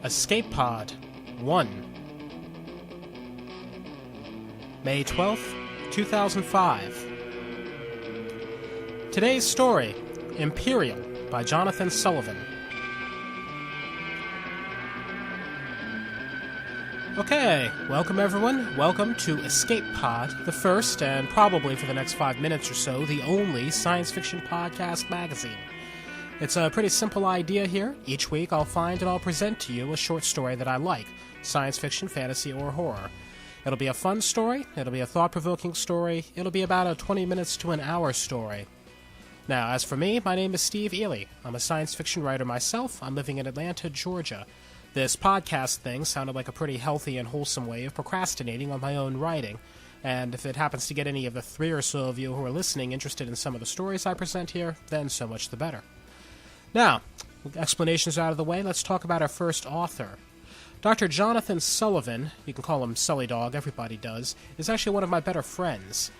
Escape Pod 1 May 12th, 2005. Today's story, Imperial by Jonathan Sullivan. Okay, welcome everyone. Welcome to Escape Pod, the first, and probably for the next 5 minutes or so, the only science fiction podcast magazine. It's a pretty simple idea here. Each week I'll find and I'll present to you a short story that I like, science fiction, fantasy, or horror. It'll be a fun story, it'll be a thought-provoking story, it'll be about a 20 minutes to an hour story. Now, as for me, my name is Steve Ely. I'm a science fiction writer myself. I'm living in Atlanta, Georgia. This podcast thing sounded like a pretty healthy and wholesome way of procrastinating on my own writing, and if it happens to get any of the 3 or so of you who are listening interested in some of the stories I present here, then so much the better. Now, explanations out of the way, let's talk about our first author. Dr. Jonathan Sullivan, you can call him Sully Dog, everybody does, is actually one of my better friends.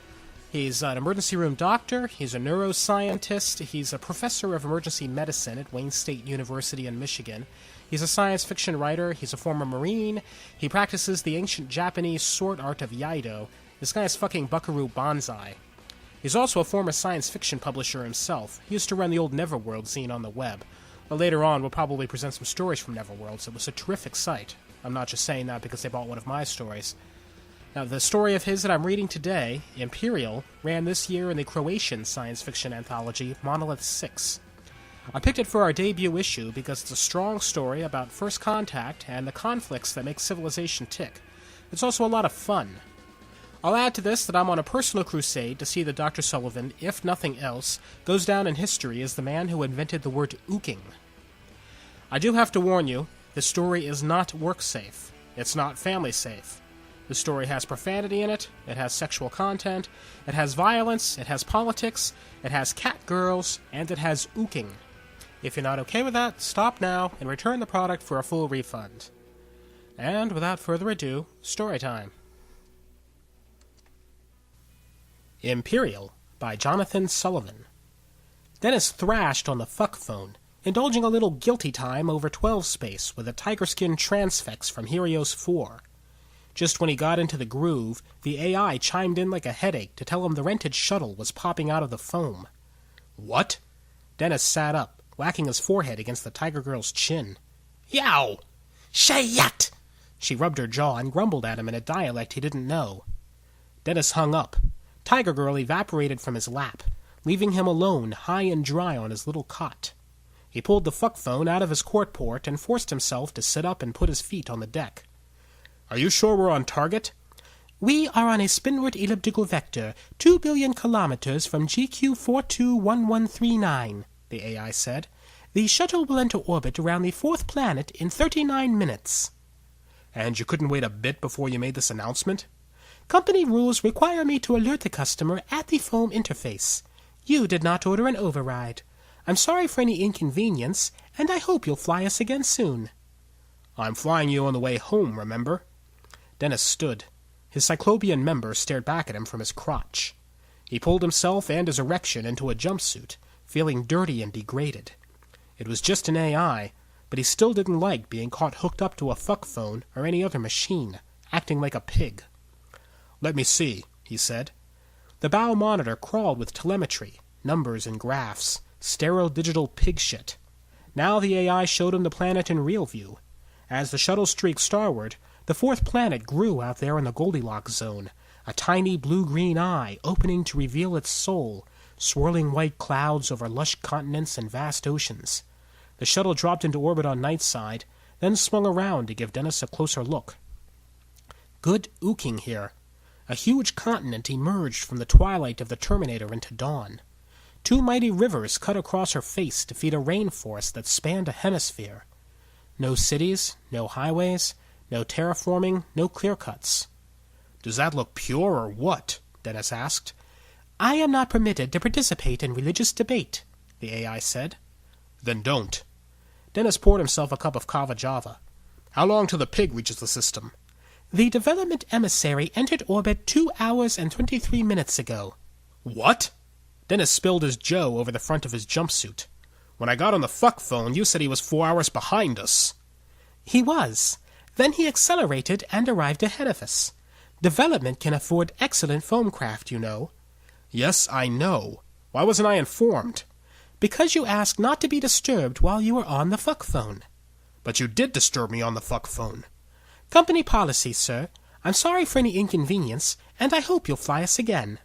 He's an emergency room doctor, he's a neuroscientist, he's a professor of emergency medicine at Wayne State University in Michigan. He's a science fiction writer, he's a former Marine, he practices the ancient Japanese sword art of Iaido. This guy is fucking Buckaroo Banzai. He's also a former science fiction publisher himself. He used to run the old Neverworld scene on the web. But later on, we'll probably present some stories from Neverworlds. It was a terrific site. I'm not just saying that because they bought one of my stories. Now, the story of his that I'm reading today, Imperial, ran this year in the Croatian science fiction anthology Monolith 6. I picked it for our debut issue because it's a strong story about first contact and the conflicts that make civilization tick. It's also a lot of fun. I'll add to this that I'm on a personal crusade to see that Dr. Sullivan, if nothing else, goes down in history as the man who invented the word ooking. I do have to warn you, this story is not work-safe. It's not family-safe. The story has profanity in it has sexual content, it has violence, it has politics, it has cat girls, and it has ooking. If you're not okay with that, stop now and return the product for a full refund. And without further ado, story time. Imperial by Jonathan Sullivan. Dennis thrashed on the fuck phone, indulging a little guilty time over 12 space with a tiger-skin transfix from Helios 4. Just when he got into the groove, the AI chimed in like a headache to tell him the rented shuttle was popping out of the foam. What? Dennis sat up, whacking his forehead against the tiger girl's chin. Yow! Shayat! She rubbed her jaw and grumbled at him in a dialect he didn't know. Dennis hung up. Tiger Girl evaporated from his lap, leaving him alone, high and dry on his little cot. He pulled the fuck phone out of his quart port and forced himself to sit up and put his feet on the deck. Are you sure we're on target? We are on a spinward elliptical vector, 2 billion kilometers from GQ 421139, the AI said. The shuttle will enter orbit around the 4th planet in 39 minutes. And you couldn't wait a bit before you made this announcement? Company rules require me to alert the customer at the foam interface. You did not order an override. I'm sorry for any inconvenience, and I hope you'll fly us again soon. I'm flying you on the way home, remember? Dennis stood. His Cyclopean member stared back at him from his crotch. He pulled himself and his erection into a jumpsuit, feeling dirty and degraded. It was just an AI, but he still didn't like being caught hooked up to a fuck phone or any other machine, acting like a pig. Let me see, he said. The bow monitor crawled with telemetry, numbers and graphs, sterile digital pig shit. Now the AI showed him the planet in real view. As the shuttle streaked starward, the 4th planet grew out there in the Goldilocks zone, a tiny blue-green eye opening to reveal its soul, swirling white clouds over lush continents and vast oceans. The shuttle dropped into orbit on Nightside, then swung around to give Dennis a closer look. Good ooking here. A huge continent emerged from the twilight of the Terminator into dawn. 2 mighty rivers cut across her face to feed a rainforest that spanned a hemisphere. No cities, no highways, no terraforming, no clear-cuts. Does that look pure or what? Dennis asked. I am not permitted to participate in religious debate, the AI said. Then don't. Dennis poured himself a cup of kava java. How long till the pig reaches the system? The development emissary entered orbit 2 hours and 23 minutes ago. What? Dennis spilled his joe over the front of his jumpsuit. When I got on the fuck phone, you said he was 4 hours behind us. He was. Then he accelerated and arrived ahead of us. Development can afford excellent foamcraft, you know. Yes, I know. Why wasn't I informed? Because you asked not to be disturbed while you were on the fuck phone. But you did disturb me on the fuck phone. Company policy, sir. I'm sorry for any inconvenience, and I hope you'll fly us again.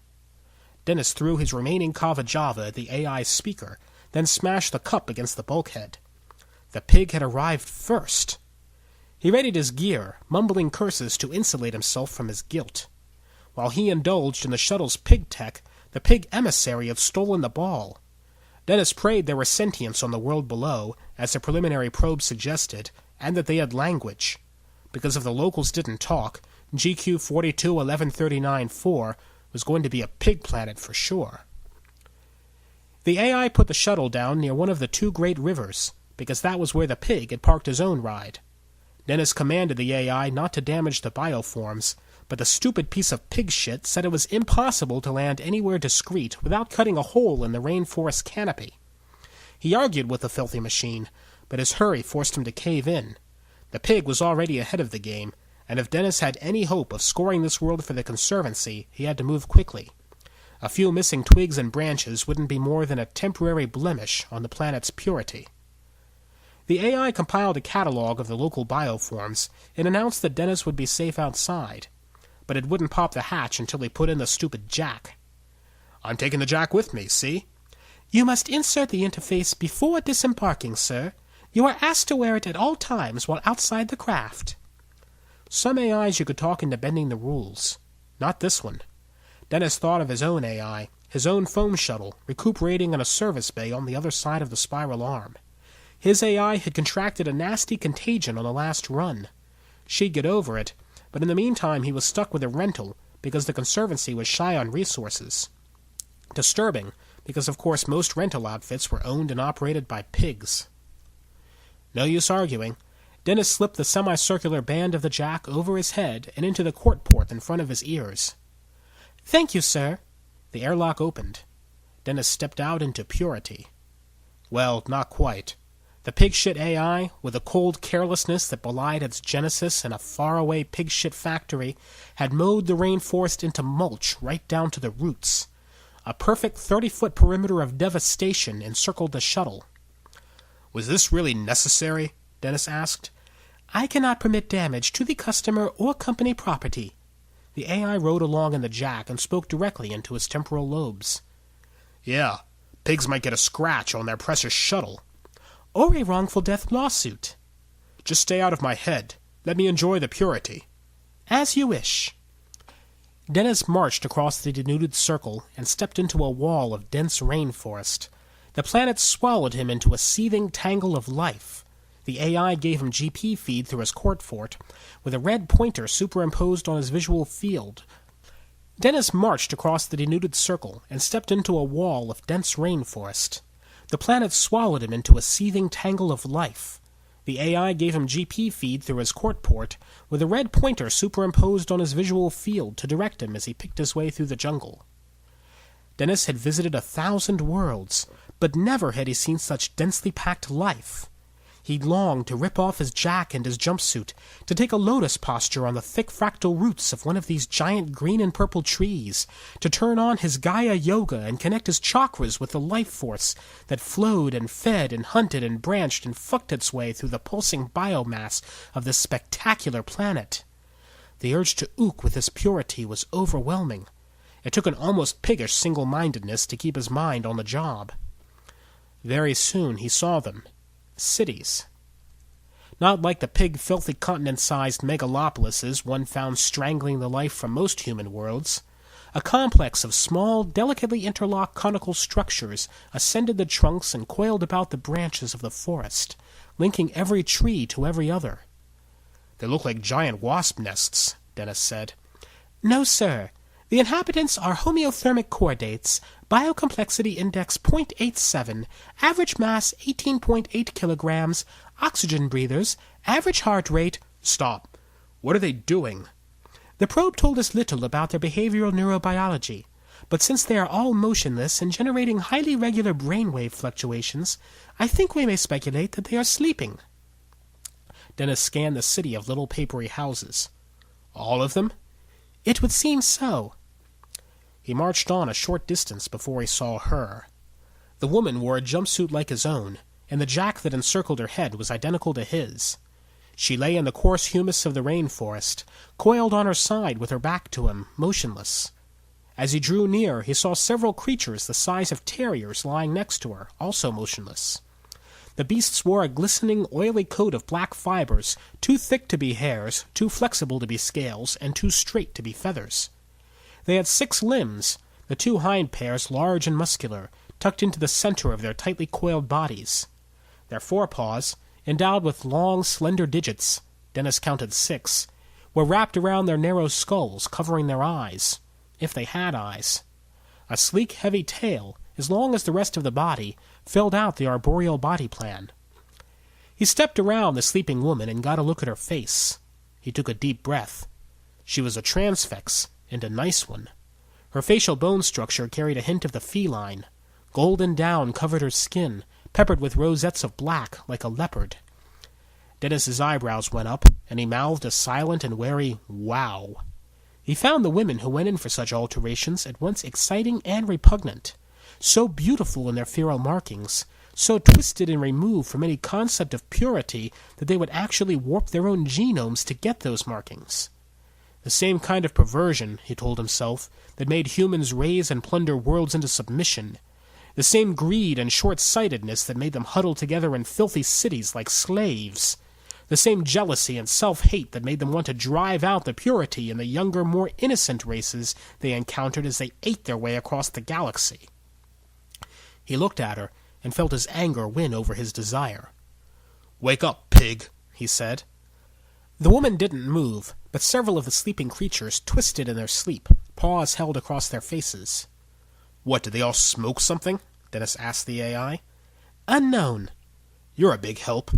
Dennis threw his remaining Kava Java at the AI speaker, then smashed the cup against the bulkhead. The pig had arrived first. He readied his gear, mumbling curses to insulate himself from his guilt. While he indulged in the shuttle's pig tech, the pig emissary had stolen the ball. Dennis prayed there was sentience on the world below, as the preliminary probe suggested, and that they had language. Because if the locals didn't talk, GQ 421139-4 was going to be a pig planet for sure. The AI put the shuttle down near one of the two great rivers, because that was where the pig had parked his own ride. Dennis commanded the AI not to damage the bioforms, but the stupid piece of pig shit said it was impossible to land anywhere discreet without cutting a hole in the rainforest canopy. He argued with the filthy machine, but his hurry forced him to cave in. The pig was already ahead of the game, and if Dennis had any hope of scoring this world for the Conservancy, he had to move quickly. A few missing twigs and branches wouldn't be more than a temporary blemish on the planet's purity. The AI compiled a catalog of the local bioforms and announced that Dennis would be safe outside, but it wouldn't pop the hatch until he put in the stupid jack. I'm taking the jack with me, see? You must insert the interface before disembarking, sir. You are asked to wear it at all times while outside the craft. Some AIs you could talk into bending the rules. Not this one. Dennis thought of his own AI, his own foam shuttle, recuperating in a service bay on the other side of the spiral arm. His AI had contracted a nasty contagion on the last run. She'd get over it, but in the meantime he was stuck with a rental because the Conservancy was shy on resources. Disturbing, because of course most rental outfits were owned and operated by pigs. No use arguing. Dennis slipped the semicircular band of the jack over his head and into the quart port in front of his ears. Thank you, sir. The airlock opened. Dennis stepped out into purity. Well, not quite. The pig-shit AI, with a cold carelessness that belied its genesis in a faraway pig-shit factory, had mowed the rainforest into mulch right down to the roots. A perfect 30-foot perimeter of devastation encircled the shuttle. Was this really necessary? Dennis asked. I cannot permit damage to the customer or company property. The AI rode along in the jack and spoke directly into his temporal lobes. Yeah, pigs might get a scratch on their precious shuttle. Or a wrongful death lawsuit. Just stay out of my head. Let me enjoy the purity. As you wish. Dennis marched across the denuded circle and stepped into a wall of dense rainforest. The planet swallowed him into a seething tangle of life. The AI gave him GP feed through his quart fort, with a red pointer superimposed on his visual field. Dennis marched across the denuded circle and stepped into a wall of dense rainforest. The planet swallowed him into a seething tangle of life. The AI gave him GP feed through his quart port, with a red pointer superimposed on his visual field to direct him as he picked his way through the jungle. Dennis had visited 1,000 worlds, but never had he seen such densely packed life. He longed to rip off his jack and his jumpsuit, to take a lotus posture on the thick fractal roots of one of these giant green and purple trees, to turn on his Gaia Yoga and connect his chakras with the life force that flowed and fed and hunted and branched and fucked its way through the pulsing biomass of this spectacular planet. The urge to ook with his purity was overwhelming. It took an almost piggish single-mindedness to keep his mind on the job. Very soon he saw them. Cities. Not like the pig filthy continent-sized megalopolises one found strangling the life from most human worlds. A complex of small, delicately interlocked conical structures ascended the trunks and coiled about the branches of the forest, linking every tree to every other. They look like giant wasp nests, Dennis said. No, sir. The inhabitants are homeothermic chordates, biocomplexity index 0.87, average mass 18.8 kilograms, oxygen breathers, average heart rate... Stop. What are they doing? The probe told us little about their behavioral neurobiology. but since they are all motionless and generating highly regular brainwave fluctuations, I think we may speculate that they are sleeping." Dennis scanned the city of little papery houses. "All of them?" "It would seem so." He marched on a short distance before he saw her. The woman wore a jumpsuit like his own, and the jack that encircled her head was identical to his. She lay in the coarse humus of the rainforest, coiled on her side with her back to him, motionless. As he drew near, he saw several creatures the size of terriers lying next to her, also motionless. The beasts wore a glistening, oily coat of black fibers, too thick to be hairs, too flexible to be scales, and too straight to be feathers. They had 6 limbs, the 2 hind pairs large and muscular, tucked into the center of their tightly coiled bodies. Their forepaws, endowed with long, slender digits, Dennis counted 6, were wrapped around their narrow skulls, covering their eyes, if they had eyes. A sleek, heavy tail, as long as the rest of the body, filled out the arboreal body plan. He stepped around the sleeping woman and got a look at her face. He took a deep breath. She was a transfix, and a nice one. Her facial bone structure carried a hint of the feline. Golden down covered her skin, peppered with rosettes of black, like a leopard. Dennis's eyebrows went up, and he mouthed a silent and wary "wow." He found the women who went in for such alterations at once exciting and repugnant, so beautiful in their feral markings, so twisted and removed from any concept of purity that they would actually warp their own genomes to get those markings. The same kind of perversion, he told himself, that made humans raise and plunder worlds into submission. The same greed and short-sightedness that made them huddle together in filthy cities like slaves. The same jealousy and self-hate that made them want to drive out the purity in the younger, more innocent races they encountered as they ate their way across the galaxy. He looked at her and felt his anger win over his desire. "Wake up, pig," he said. The woman didn't move, but several of the sleeping creatures twisted in their sleep, paws held across their faces. "What, did they all smoke something?" Dennis asked the AI. "Unknown." "You're a big help."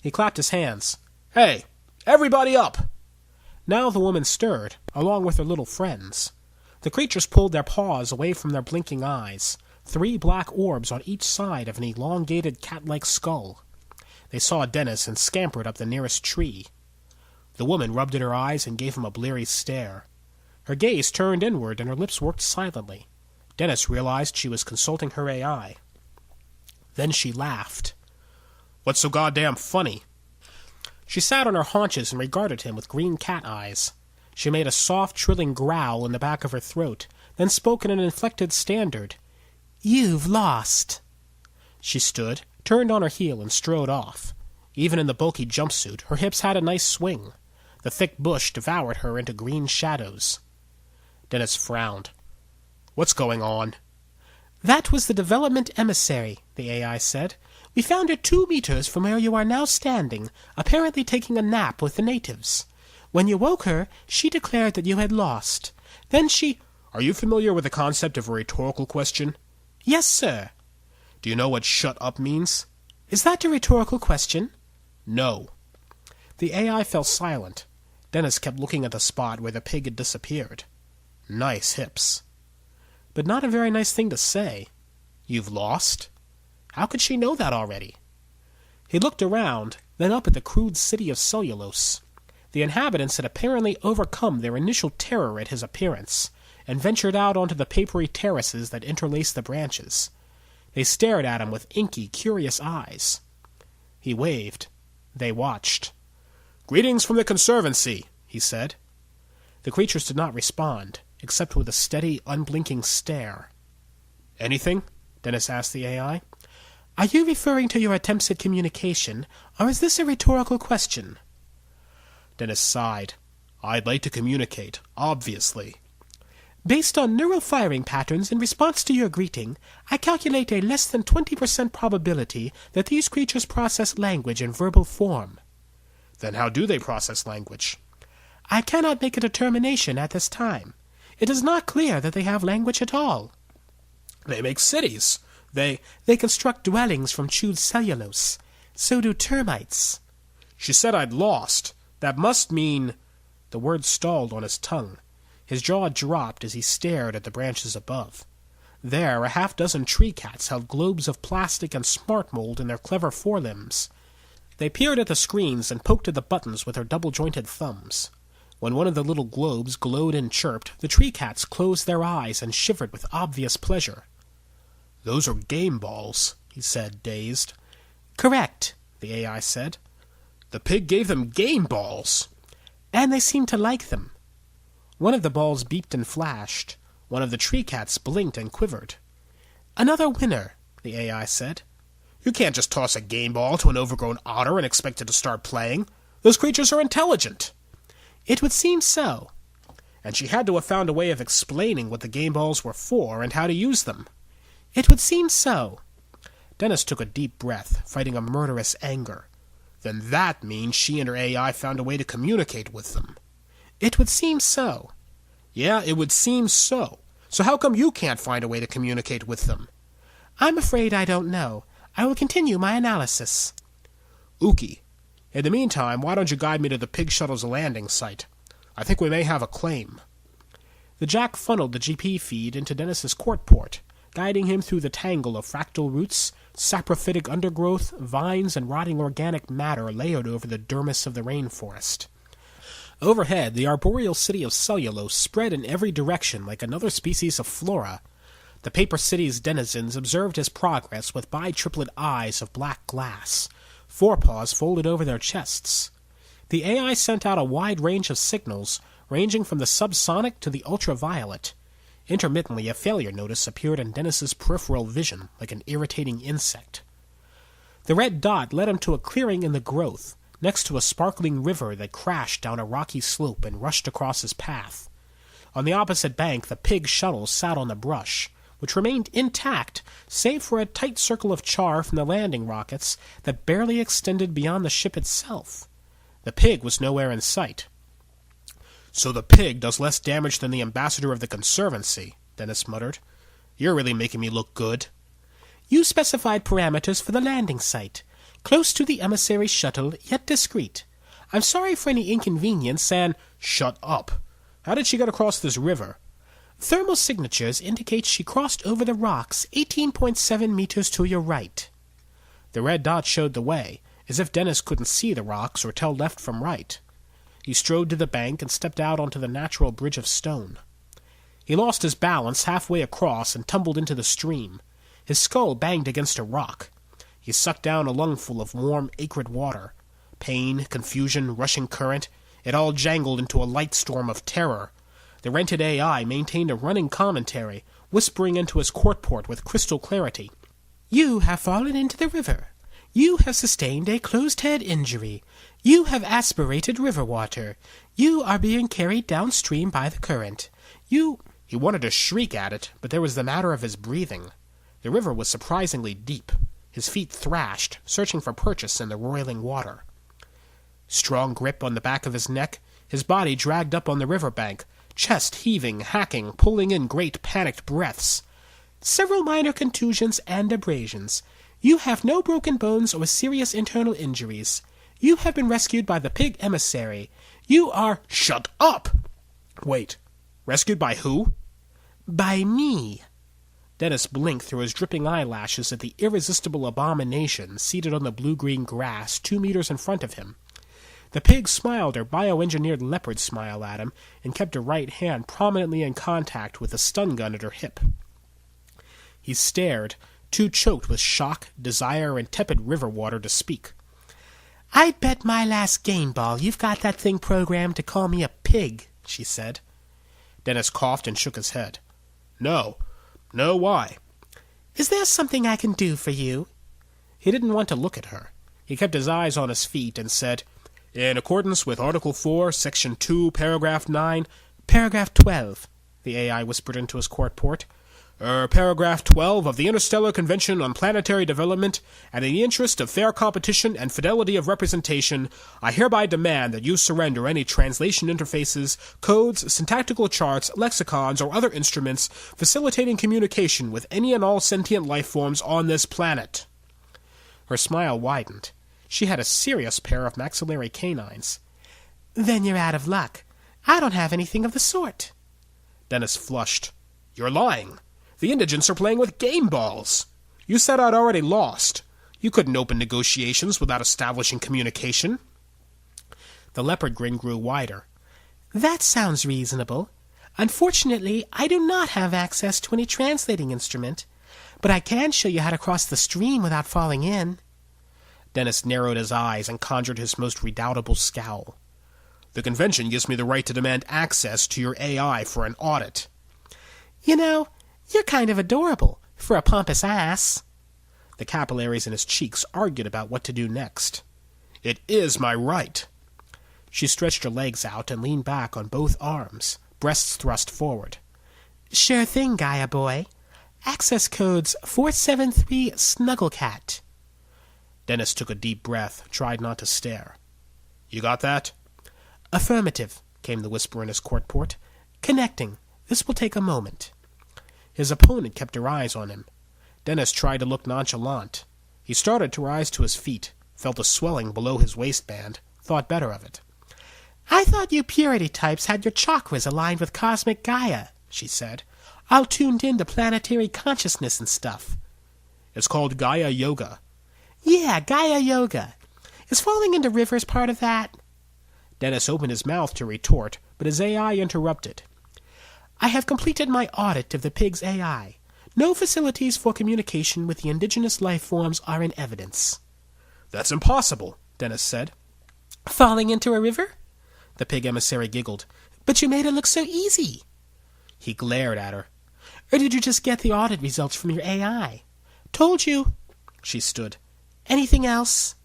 He clapped his hands. "Hey, everybody up!" Now the woman stirred, along with her little friends. The creatures pulled their paws away from their blinking eyes, 3 black orbs on each side of an elongated cat-like skull. They saw Dennis and scampered up the nearest tree. The woman rubbed at her eyes and gave him a bleary stare. Her gaze turned inward and her lips worked silently. Dennis realized she was consulting her AI. Then she laughed. "What's so goddamn funny?" She sat on her haunches and regarded him with green cat eyes. She made a soft, trilling growl in the back of her throat, then spoke in an inflected standard. "You've lost." She stood, turned on her heel, and strode off. Even in the bulky jumpsuit, her hips had a nice swing. The thick bush devoured her into green shadows. Dennis frowned. "What's going on?" "That was the development emissary," the AI said. "We found her 2 meters from where you are now standing, apparently taking a nap with the natives. When you woke her, she declared that you had lost. Then she—" "Are you familiar with the concept of a rhetorical question?" "Yes, sir." "Do you know what 'shut up' means?" "Is that a rhetorical question?" "No." The AI fell silent. Dennis kept looking at the spot where the pig had disappeared. Nice hips. But not a very nice thing to say. "You've lost?" How could she know that already? He looked around, then up at the crude city of cellulose. The inhabitants had apparently overcome their initial terror at his appearance, and ventured out onto the papery terraces that interlaced the branches. They stared at him with inky, curious eyes. He waved. They watched. "Greetings from the Conservancy," he said. The creatures did not respond, except with a steady, unblinking stare. "Anything?" Dennis asked the AI. "Are you referring to your attempts at communication, or is this a rhetorical question?" Dennis sighed. "I'd like to communicate, obviously." "Based on neural firing patterns in response to your greeting, I calculate a less than 20% probability that these creatures process language in verbal form." "Then how do they process language?" "I cannot make a determination at this time. It is not clear that they have language at all." "They make cities. They construct dwellings from chewed cellulose. So do termites." "She said I'd lost. That must mean—" The word stalled on his tongue. His jaw dropped as he stared at the branches above. There, a half-dozen tree cats held globes of plastic and smart mold in their clever forelimbs. They peered at the screens and poked at the buttons with their double-jointed thumbs. When one of the little globes glowed and chirped, the tree cats closed their eyes and shivered with obvious pleasure. "Those are game balls," he said, dazed. "Correct," the AI said. "The pig gave them game balls!" "And they seem to like them." One of the balls beeped and flashed. One of the tree cats blinked and quivered. "Another winner," the AI said. "You can't just toss a game ball to an overgrown otter and expect it to start playing. Those creatures are intelligent." "It would seem so." And she had to have found a way of explaining what the game balls were for and how to use them. "It would seem so." Dennis took a deep breath, fighting a murderous anger. Then that means she and her AI found a way to communicate with them. "It would seem so." "Yeah, it would seem so. So how come you can't find a way to communicate with them?" "I'm afraid I don't know. I will continue my analysis." "Ookie. In the meantime, why don't you guide me to the pig shuttle's landing site? I think we may have a claim." The jack funneled the GP feed into Dennis's court port, guiding him through the tangle of fractal roots, saprophytic undergrowth, vines, and rotting organic matter layered over the dermis of the rainforest. Overhead, the arboreal city of cellulose spread in every direction like another species of flora. The paper city's denizens observed his progress with bi-triplet eyes of black glass, forepaws folded over their chests. The AI sent out a wide range of signals, ranging from the subsonic to the ultraviolet. Intermittently, a failure notice appeared in Dennis's peripheral vision, like an irritating insect. The red dot led him to a clearing in the growth, next to a sparkling river that crashed down a rocky slope and rushed across his path. On the opposite bank, the pig shuttle sat on the brush, which remained intact, save for a tight circle of char from the landing rockets that barely extended beyond the ship itself. The pig was nowhere in sight. "So the pig does less damage than the ambassador of the Conservancy," Dennis muttered. "You're really making me look good." "You specified parameters for the landing site. Close to the emissary shuttle, yet discreet. I'm sorry for any inconvenience and—" "Shut up. How did she get across this river?" "Thermal signatures indicate she crossed over the rocks 18.7 meters to your right." The red dot showed the way, as if Dennis couldn't see the rocks or tell left from right. He strode to the bank and stepped out onto the natural bridge of stone. He lost his balance halfway across and tumbled into the stream. His skull banged against a rock. He sucked down a lungful of warm, acrid water. Pain, confusion, rushing current, it all jangled into a light storm of terror. The rented AI maintained a running commentary, whispering into his court port with crystal clarity. "You have fallen into the river. You have sustained a closed-head injury. You have aspirated river water. You are being carried downstream by the current. You—" He wanted to shriek at it, but there was the matter of his breathing. The river was surprisingly deep. His feet thrashed, searching for purchase in the roiling water. Strong grip on the back of his neck, his body dragged up on the river bank, chest heaving, hacking, pulling in great panicked breaths. "Several minor contusions and abrasions. You have no broken bones or serious internal injuries. You have been rescued by the pig emissary. You are—" "Shut up!" "Wait. Rescued by who?" "By me." Dennis blinked through his dripping eyelashes at the irresistible abomination seated on the blue-green grass 2 meters in front of him. The pig smiled her bioengineered leopard smile at him and kept her right hand prominently in contact with the stun gun at her hip. He stared, too choked with shock, desire, and tepid river water to speak. "I'd bet my last game ball you've got that thing programmed to call me a pig," she said. Dennis coughed and shook his head. No, why?" "Is there something I can do for you?" He didn't want to look at her. He kept his eyes on his feet and said, "In accordance with Article 4, Section 2, Paragraph 9... "Paragraph 12, the AI whispered into his court port. Paragraph 12 of the Interstellar Convention on Planetary Development, and in the interest of fair competition and fidelity of representation, I hereby demand that you surrender any translation interfaces, codes, syntactical charts, lexicons, or other instruments facilitating communication with any and all sentient life forms on this planet." Her smile widened. She had a serious pair of maxillary canines. "Then you're out of luck. I don't have anything of the sort." Dennis flushed. You're lying. The indigents are playing with game balls. You said I'd already lost. You couldn't open negotiations without establishing communication. The leopard grin grew wider. That sounds reasonable. Unfortunately, I do not have access to any translating instrument, but I can show you how to cross the stream without falling in. Dennis narrowed his eyes and conjured his most redoubtable scowl. The convention gives me the right to demand access to your AI for an audit. You know, you're kind of adorable for a pompous ass. The capillaries in his cheeks argued about what to do next. It is my right. She stretched her legs out and leaned back on both arms, breasts thrust forward. Sure thing, Gaia boy. Access code's 473 Snugglecat. Dennis took a deep breath, tried not to stare. You got that? Affirmative, came the whisper in his court port. Connecting. This will take a moment. His opponent kept her eyes on him. Dennis tried to look nonchalant. He started to rise to his feet, felt a swelling below his waistband, thought better of it. I thought you purity types had your chakras aligned with cosmic Gaia, she said. All tuned in to planetary consciousness and stuff. It's called Gaia Yoga. Yeah, Gaia Yoga. Is falling into rivers part of that? Dennis opened his mouth to retort, but his AI interrupted. I have completed my audit of the pig's AI. No facilities for communication with the indigenous life forms are in evidence. That's impossible, Dennis said. Falling into a river? The pig emissary giggled. But you made it look so easy. He glared at her. Or did you just get the audit results from your AI? Told you. She stood. Anything else?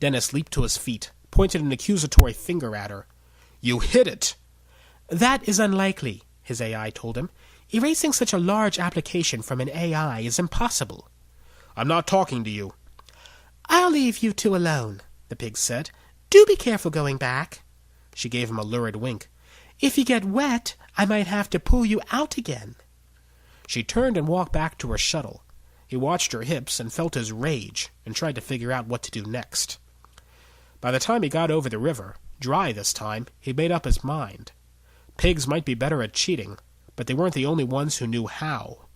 Dennis leaped to his feet, pointed an accusatory finger at her. You hit it! That is unlikely, his AI told him. Erasing such a large application from an AI is impossible. I'm not talking to you. I'll leave you two alone, the pig said. Do be careful going back. She gave him a lurid wink. If you get wet, I might have to pull you out again. She turned and walked back to her shuttle. He watched her hips and felt his rage and tried to figure out what to do next. By the time he got over the river, dry this time, he made up his mind. Pigs might be better at cheating, but they weren't the only ones who knew how.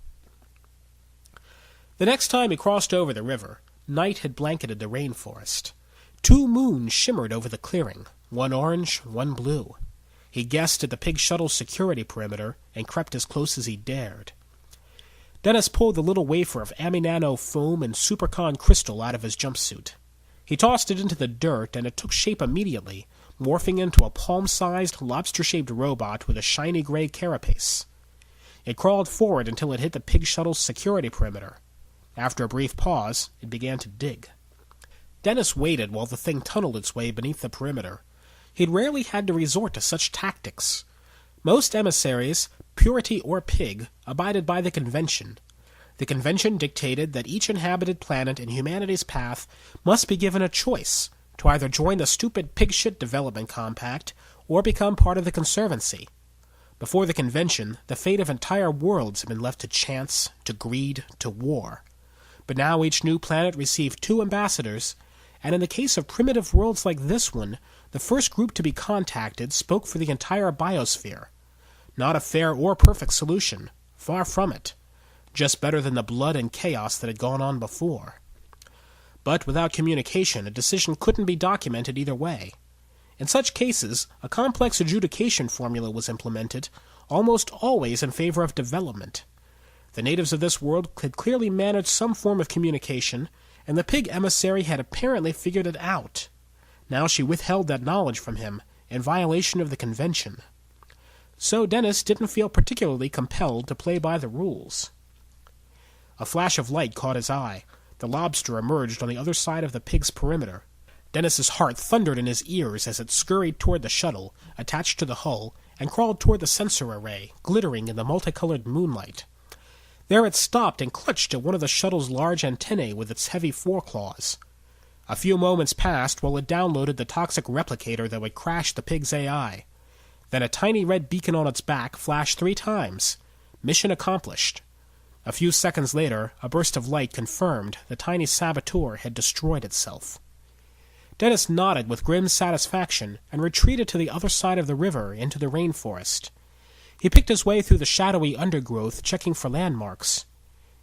The next time he crossed over the river, night had blanketed the rainforest. 2 moons shimmered over the clearing, one orange, one blue. He guessed at the pig shuttle's security perimeter and crept as close as he dared. Dennis pulled the little wafer of Aminano foam and Supercon crystal out of his jumpsuit. He tossed it into the dirt, and it took shape immediately, morphing into a palm-sized, lobster-shaped robot with a shiny gray carapace. It crawled forward until it hit the pig shuttle's security perimeter. After a brief pause, it began to dig. Dennis waited while the thing tunneled its way beneath the perimeter. He'd rarely had to resort to such tactics. Most emissaries, purity or pig, abided by the convention. The convention dictated that each inhabited planet in humanity's path must be given a choice to either join the stupid pig-shit development compact or become part of the conservancy. Before the convention, the fate of entire worlds had been left to chance, to greed, to war. But now each new planet received 2 ambassadors, and in the case of primitive worlds like this one, the first group to be contacted spoke for the entire biosphere. Not a fair or perfect solution, far from it. Just better than the blood and chaos that had gone on before. But without communication, a decision couldn't be documented either way. In such cases, a complex adjudication formula was implemented, almost always in favor of development. The natives of this world had clearly managed some form of communication, and the pig emissary had apparently figured it out. Now she withheld that knowledge from him, in violation of the convention. So Dennis didn't feel particularly compelled to play by the rules. A flash of light caught his eye. The lobster emerged on the other side of the pig's perimeter. Dennis's heart thundered in his ears as it scurried toward the shuttle, attached to the hull, and crawled toward the sensor array, glittering in the multicolored moonlight. There it stopped and clutched at one of the shuttle's large antennae with its heavy foreclaws. A few moments passed while it downloaded the toxic replicator that would crash the pig's AI. Then a tiny red beacon on its back flashed 3 times. Mission accomplished. A few seconds later, a burst of light confirmed the tiny saboteur had destroyed itself. Dennis nodded with grim satisfaction and retreated to the other side of the river into the rainforest. He picked his way through the shadowy undergrowth, checking for landmarks.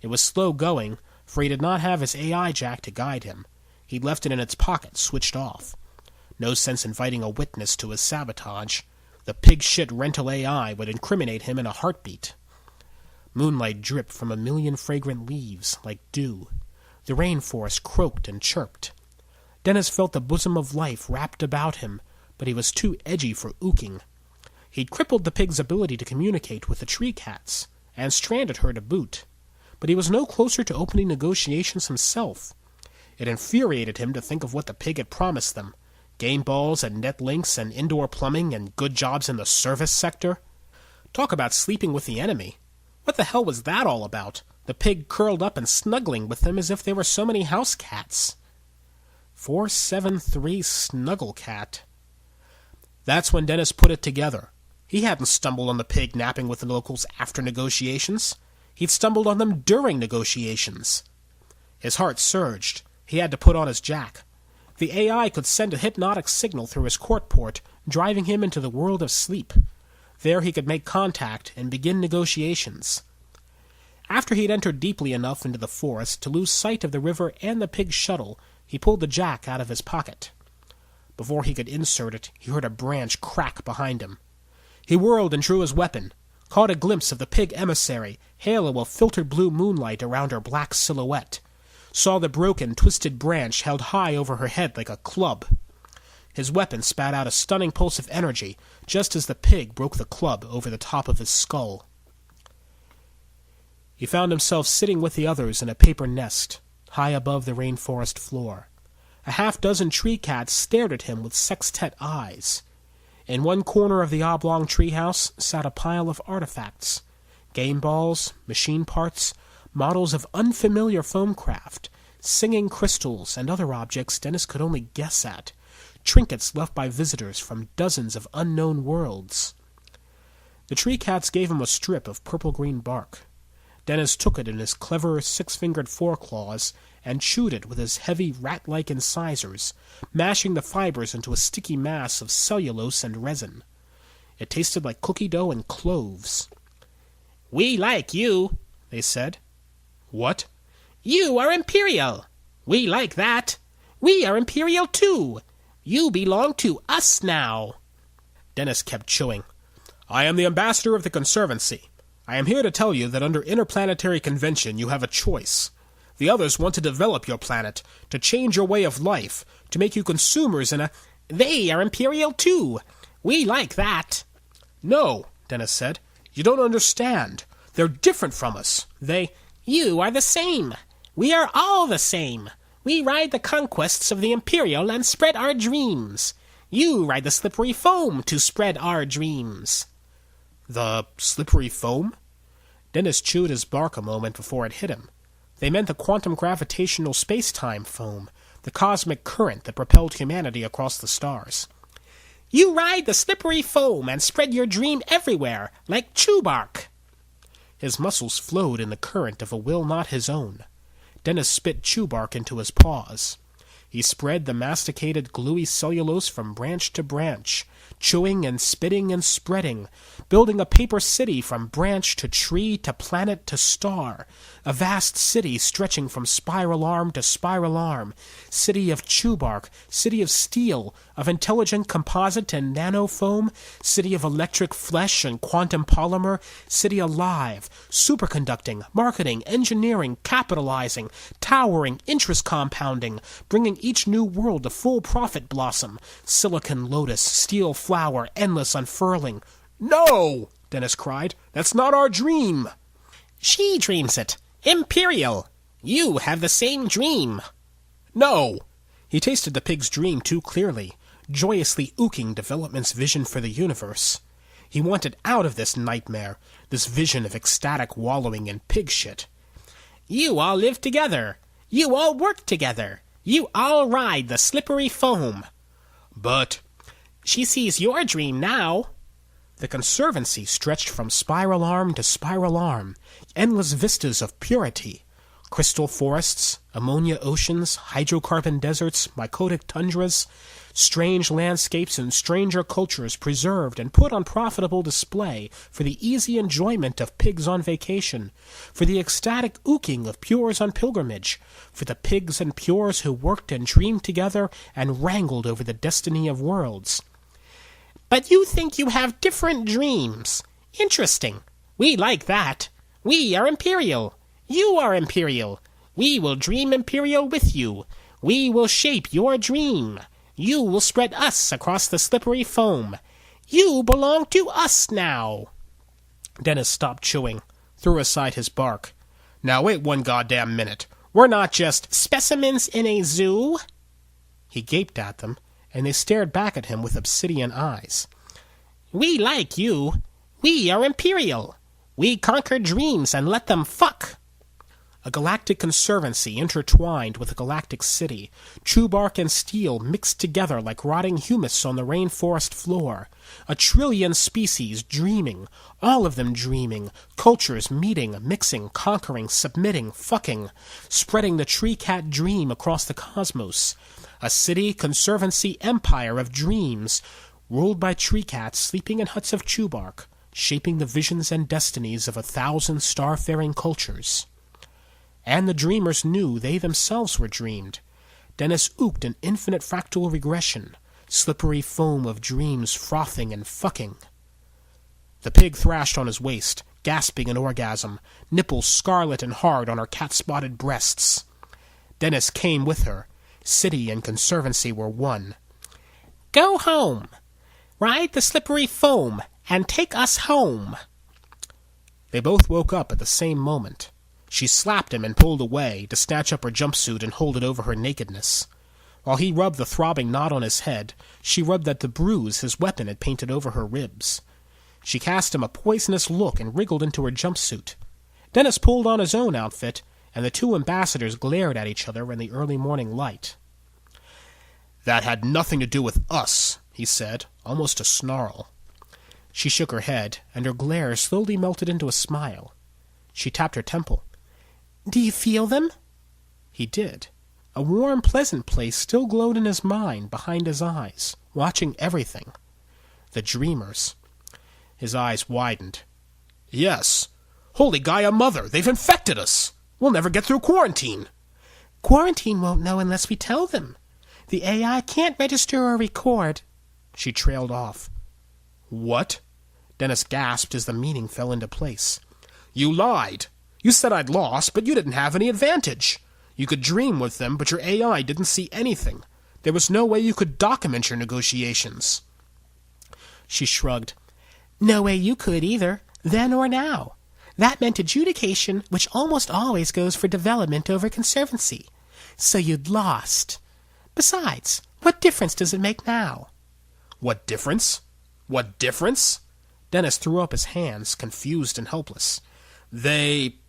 It was slow going, for he did not have his AI jack to guide him. He'd left it in its pocket, switched off. No sense inviting a witness to his sabotage. The pig-shit rental AI would incriminate him in a heartbeat. Moonlight dripped from a million fragrant leaves, like dew. The rainforest croaked and chirped. Dennis felt the bosom of life wrapped about him, but he was too edgy for ooking. He'd crippled the pig's ability to communicate with the tree cats, and stranded her to boot. But he was no closer to opening negotiations himself. It infuriated him to think of what the pig had promised them. Game balls and net links and indoor plumbing and good jobs in the service sector. Talk about sleeping with the enemy. What the hell was that all about? The pig curled up and snuggling with them as if they were so many house cats. 473 Snuggle Cat. That's when Dennis put it together. He hadn't stumbled on the pig napping with the locals after negotiations. He'd stumbled on them during negotiations. His heart surged. He had to put on his jack. The AI could send a hypnotic signal through his court port, driving him into the world of sleep. There he could make contact and begin negotiations. After he had entered deeply enough into the forest to lose sight of the river and the pig's shuttle, he pulled the jack out of his pocket. Before he could insert it, he heard a branch crack behind him. He whirled and drew his weapon, caught a glimpse of the pig emissary, halo of filtered blue moonlight around her black silhouette, saw the broken, twisted branch held high over her head like a club. His weapon spat out a stunning pulse of energy, just as the pig broke the club over the top of his skull. He found himself sitting with the others in a paper nest, high above the rainforest floor. A half-dozen tree cats stared at him with sextet eyes. In one corner of the oblong treehouse sat a pile of artifacts, game balls, machine parts, models of unfamiliar foamcraft, singing crystals, and other objects Dennis could only guess at, trinkets left by visitors from dozens of unknown worlds. The tree cats gave him a strip of purple-green bark. Dennis took it in his clever six-fingered foreclaws and chewed it with his heavy rat-like incisors, mashing the fibers into a sticky mass of cellulose and resin. It tasted like cookie dough and cloves. "We like you," they said. "What?" "You are Imperial." "We like that." "We are Imperial too. You belong to us now." Dennis kept chewing. "I am the ambassador of the Conservancy. I am here to tell you that under interplanetary convention you have a choice. The others want to develop your planet, to change your way of life, to make you consumers in a—" "They are Imperial too. We like that." "No," Dennis said. "You don't understand. They're different from us. They—" "You are the same. We are all the same. We ride the conquests of the Imperial and spread our dreams. You ride the slippery foam to spread our dreams." "The slippery foam?" Dennis chewed his bark a moment before it hit him. They meant the quantum gravitational space-time foam, the cosmic current that propelled humanity across the stars. "You ride the slippery foam and spread your dream everywhere, like chew bark." His muscles flowed in the current of a will not his own. Dennis spit chew bark into his paws. He spread the masticated, gluey cellulose from branch to branch, chewing and spitting and spreading, building a paper city from branch to tree to planet to star, a vast city stretching from spiral arm to spiral arm, city of chew bark, city of steel, of intelligent composite and nanofoam, city of electric flesh and quantum polymer, city alive, superconducting, marketing, engineering, capitalizing, towering, interest compounding, bringing each new world to full profit blossom, silicon lotus, steel flower, endless unfurling. "No!" Dennis cried. "That's not our dream." "She dreams it. Imperial. You have the same dream." "No!" He tasted the pig's dream too clearly, joyously ooking development's vision for the universe. He wanted out of this nightmare, this vision of ecstatic wallowing in pig shit. "You all live together. You all work together. You all ride the slippery foam." "But—" "She sees your dream now." The Conservancy stretched from spiral arm to spiral arm, endless vistas of purity. Crystal forests, ammonia oceans, hydrocarbon deserts, mycotic tundras, strange landscapes and stranger cultures preserved and put on profitable display for the easy enjoyment of pigs on vacation, for the ecstatic ooking of pures on pilgrimage, for the pigs and pures who worked and dreamed together and wrangled over the destiny of worlds. But you think you have different dreams. Interesting. We like that. We are Imperial. You are Imperial. We will dream Imperial with you. We will shape your dream. You will spread us across the slippery foam. You belong to us now. Dennis stopped chewing, threw aside his bark. Now wait one goddamn minute. We're not just specimens in a zoo. He gaped at them, and they stared back at him with obsidian eyes. We like you. We are Imperial. We conquer dreams and let them fuck. A galactic conservancy intertwined with a galactic city, true bark and steel mixed together like rotting humus on the rainforest floor. A trillion species dreaming, all of them dreaming, cultures meeting, mixing, conquering, submitting, fucking, spreading the tree cat dream across the cosmos. A city, conservancy, empire of dreams, ruled by tree cats sleeping in huts of chew bark, shaping the visions and destinies of 1,000 starfaring cultures. And the dreamers knew they themselves were dreamed. Dennis ooked an infinite fractal regression, slippery foam of dreams frothing and fucking. The pig thrashed on his waist, gasping in orgasm, nipples scarlet and hard on her cat-spotted breasts. Dennis came with her. City and conservancy were one. Go home. Ride the slippery foam, and take us home. They both woke up at the same moment. She slapped him and pulled away to snatch up her jumpsuit and hold it over her nakedness. While he rubbed the throbbing knot on his head, she rubbed at the bruise his weapon had painted over her ribs. She cast him a poisonous look and wriggled into her jumpsuit. Dennis pulled on his own outfit, and the two ambassadors glared at each other in the early morning light. That had nothing to do with us, he said, almost a snarl. She shook her head, and her glare slowly melted into a smile. She tapped her temple. Do you feel them? He did. A warm, pleasant place still glowed in his mind behind his eyes, watching everything. The dreamers. His eyes widened. Yes. Holy Gaia Mother, they've infected us. We'll never get through quarantine. Quarantine won't know unless we tell them. The AI can't register or record. She trailed off. What? Dennis gasped as the meaning fell into place. You lied. You said I'd lost, but you didn't have any advantage. You could dream with them, but your AI didn't see anything. There was no way you could document your negotiations. She shrugged. No way you could either, then or now. That meant adjudication, which almost always goes for development over conservancy. So you'd lost. Besides, what difference does it make now? What difference? What difference? Dennis threw up his hands, confused and helpless. They've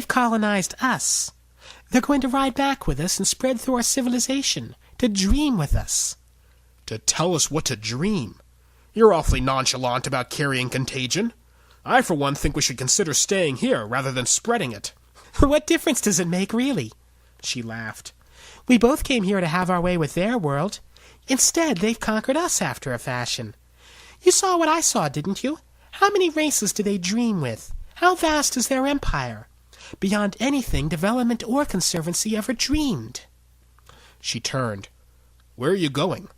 colonized us. They're going to ride back with us and spread through our civilization, to dream with us. To tell us what to dream? You're awfully nonchalant about carrying contagion. I, for one, think we should consider staying here rather than spreading it. What difference does it make, really? She laughed. We both came here to have our way with their world. Instead, they've conquered us after a fashion. You saw what I saw, didn't you? How many races do they dream with? How vast is their empire? Beyond anything development or conservancy ever dreamed. She turned. Where are you going?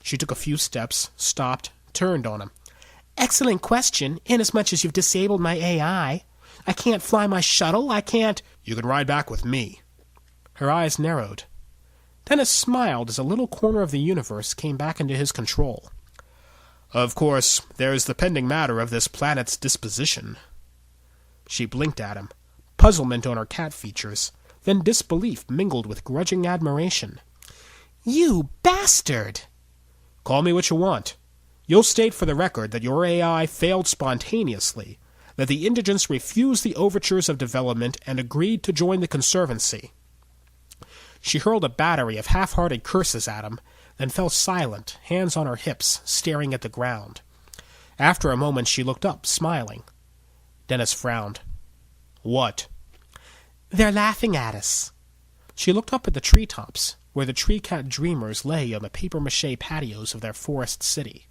She took a few steps, stopped, turned on him. Excellent question, inasmuch as you've disabled my AI. I can't fly my shuttle, I can't... You can ride back with me. Her eyes narrowed. Dennis smiled as a little corner of the universe came back into his control. Of course, there's the pending matter of this planet's disposition. She blinked at him, puzzlement on her cat features, then disbelief mingled with grudging admiration. You bastard! Call me what you want. You'll state for the record that your AI failed spontaneously, that the indigents refused the overtures of development and agreed to join the Conservancy. She hurled a battery of half-hearted curses at him, then fell silent, hands on her hips, staring at the ground. After a moment she looked up, smiling. Dennis frowned. What? They're laughing at us. She looked up at the treetops, where the tree-cat dreamers lay on the papier-mâché patios of their forest city.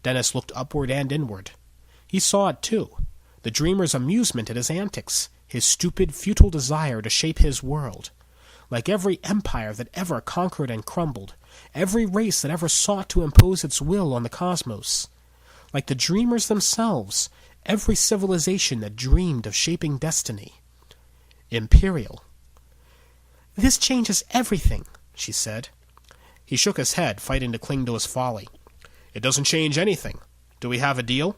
Dennis looked upward and inward. He saw it too, the dreamer's amusement at his antics, his stupid, futile desire to shape his world. Like every empire that ever conquered and crumbled, every race that ever sought to impose its will on the cosmos. Like the dreamers themselves, every civilization that dreamed of shaping destiny. Imperial. This changes everything, she said. He shook his head, fighting to cling to his folly. It doesn't change anything. Do we have a deal?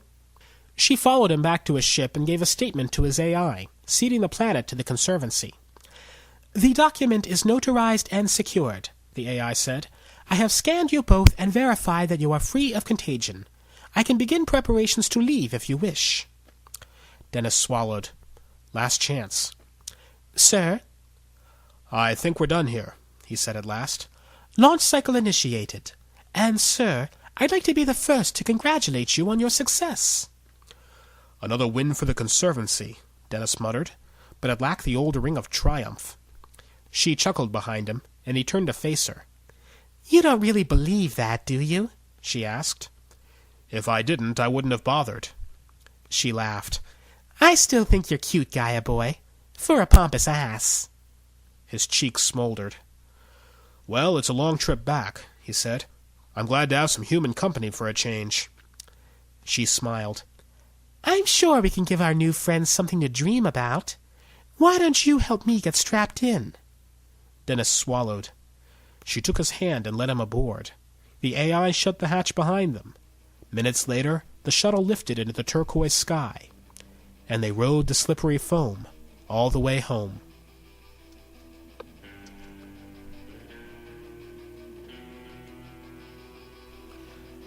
She followed him back to his ship and gave a statement to his AI, ceding the planet to the Conservancy. The document is notarized and secured, the AI said. I have scanned you both and verified that you are free of contagion. I can begin preparations to leave if you wish. Dennis swallowed. Last chance. Sir? I think we're done here, he said at last. Launch cycle initiated. And, sir, I'd like to be the first to congratulate you on your success. Another win for the Conservancy, Dennis muttered, but it lacked the old ring of triumph. She chuckled behind him, and he turned to face her. You don't really believe that, do you? She asked. If I didn't, I wouldn't have bothered. She laughed. I still think you're cute, Gaia boy. For a pompous ass. His cheeks smoldered. Well, it's a long trip back, he said. I'm glad to have some human company for a change. She smiled. I'm sure we can give our new friends something to dream about. Why don't you help me get strapped in? Dennis swallowed. She took his hand and led him aboard. The AI shut the hatch behind them. Minutes later, the shuttle lifted into the turquoise sky, and they rode the slippery foam all the way home.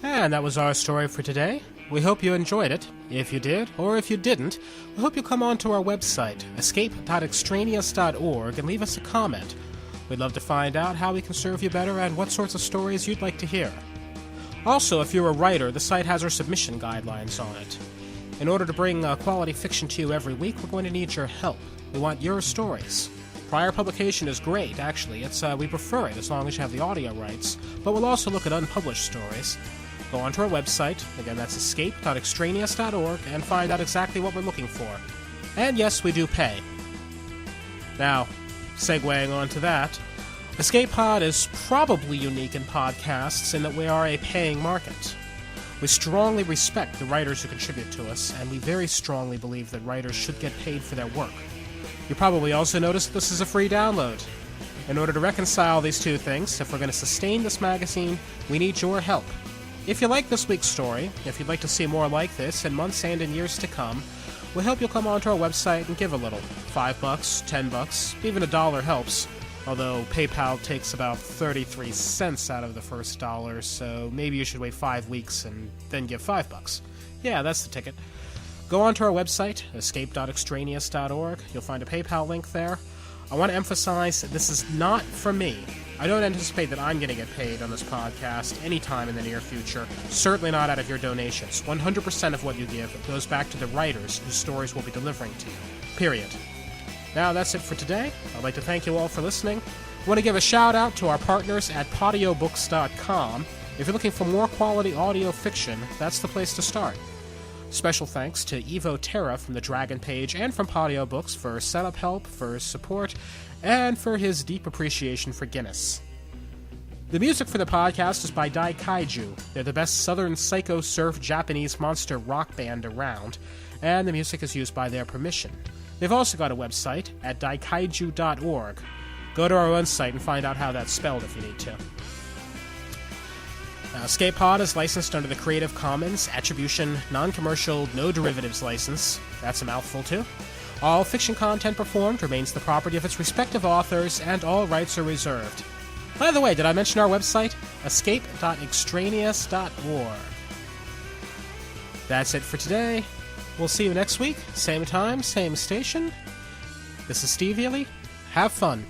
And that was our story for today. We hope you enjoyed it. If you did, or if you didn't, we hope you'll come on to our website, escape.extraneous.org, and leave us a comment. We'd love to find out how we can serve you better and what sorts of stories you'd like to hear. Also, if you're a writer, the site has our submission guidelines on it. In order to bring quality fiction to you every week, we're going to need your help. We want your stories. Prior publication is great, actually. We prefer it as long as you have the audio rights, but we'll also look at unpublished stories. Go onto our website, again that's escape.extraneous.org, and find out exactly what we're looking for. And yes, we do pay. Now, segueing on to that, Escape Pod is probably unique in podcasts in that we are a paying market. We strongly respect the writers who contribute to us, and we very strongly believe that writers should get paid for their work. You probably also noticed this is a free download. In order to reconcile these two things, if we're going to sustain this magazine, we need your help. If you like this week's story, if you'd like to see more like this in months and in years to come, we hope you'll come onto our website and give a little. $5, $10, even $1 helps. Although PayPal takes about 33 cents out of the first dollar, so maybe you should wait 5 weeks and then give $5. Yeah, that's the ticket. Go onto our website, escape.extraneous.org. You'll find a PayPal link there. I want to emphasize that this is not for me. I don't anticipate that I'm going to get paid on this podcast anytime in the near future. Certainly not out of your donations. 100% of what you give goes back to the writers whose stories we'll be delivering to you. Period. Now that's it for today. I'd like to thank you all for listening. I want to give a shout out to our partners at podiobooks.com. If you're looking for more quality audio fiction, that's the place to start. Special thanks to Evo Terra from the Dragon Page and from Podio Books for setup help, for support, and for his deep appreciation for Guinness. The music for the podcast is by Dai Kaiju. They're the best southern psycho surf Japanese monster rock band around, and the music is used by their permission. They've also got a website at daikaiju.org. Go to our website and find out how that's spelled if you need to. Escape Pod is licensed under the Creative Commons Attribution, Non-Commercial, No Derivatives license. That's a mouthful, too. All fiction content performed remains the property of its respective authors, and all rights are reserved. By the way, did I mention our website? escape.extraneous.org. That's it for today. We'll see you next week. Same time, same station. This is Steve Ely. Have fun.